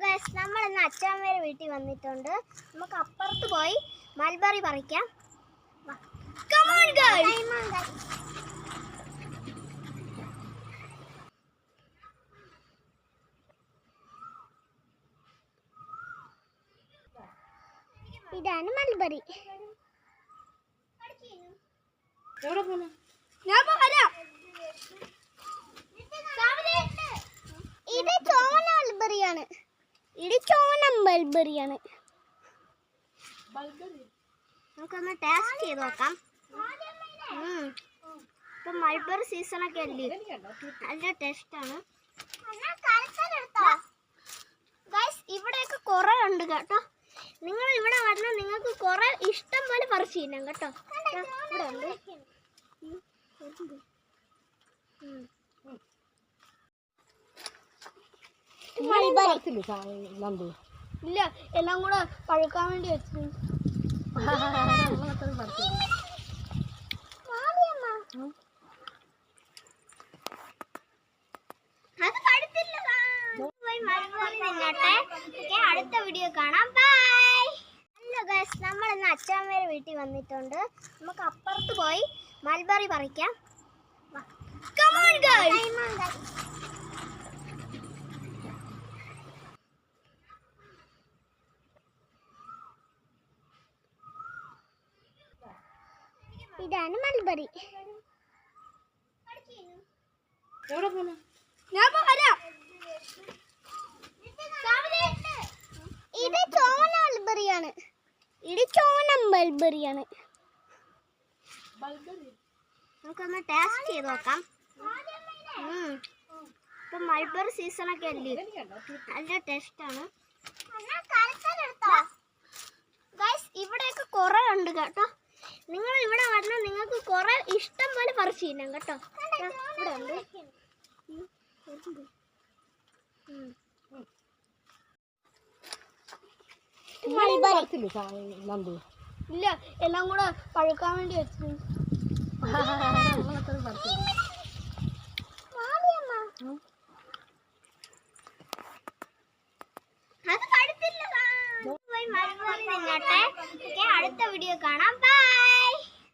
Guys, നമ്മൾ ഇന്ന് അച്ഛാമ്മയുടെ വീട്ടിൽ വന്നിട്ടുണ്ട്. നമുക്ക് അപ്പുറത്ത് പോയി മൽബറി പറിക്കാം. Come on, guys. ഇതാണ് മൽബറി. ഇത് ചോന മൽബറിയാണ്. നമുക്കൊന്ന് ടേസ്റ്റ് ചെയ്ത് നോക്കാം. ഇപ്പൊ മൽബറി സീസണൊക്കെ അല്ലേ, നല്ല ടേസ്റ്റാണ്. ഇവിടെയൊക്കെ കുറെ ഉണ്ട് കേട്ടോ. നിങ്ങൾ ഇവിടെ വന്നാൽ നിങ്ങൾക്ക് കുറെ ഇഷ്ടം പോലെ പറിച്ചു തിന്നാം കേട്ടോ. ഇവിടെ ഉണ്ട്. ഇല്ല, എല്ലാം കൂടെ പഴുക്കാൻ വേണ്ടി വെച്ചു. അടുത്ത വീഡിയോ കാണാം. ബൈ. ഹലോ ഗൈസ്, നമ്മൾ ഇന്ന് അച്ഛാമ്മയുടെ വീട്ടിൽ വന്നിട്ടുണ്ട്. നമുക്ക് അപ്പുറത്ത് പോയി മൽബറി പറിക്കാം. Come on, guys. ഇതാണ് മൽബറി. ഇത് ചോന മൽബറിയാണ്. നമുക്കൊന്ന് ടേസ്റ്റ് ചെയ്ത് നോക്കാം. ഇപ്പൊ മൽബറി സീസണൊക്കെ അല്ലേ, നല്ല ടേസ്റ്റാണ്. ഇവിടെയൊക്കെ കുറെ ഉണ്ട് കേട്ടോ. നിങ്ങൾ ഇവിടെ വന്നാൽ നിങ്ങൾക്ക് കുറെ ഇഷ്ടം പോലെ പറിച്ചു തിന്നാം കേട്ടോ. ഇവിടെ ഉണ്ട്. ഇല്ല, എല്ലാം കൂടെ പഴുക്കാൻ വേണ്ടി വെച്ചു.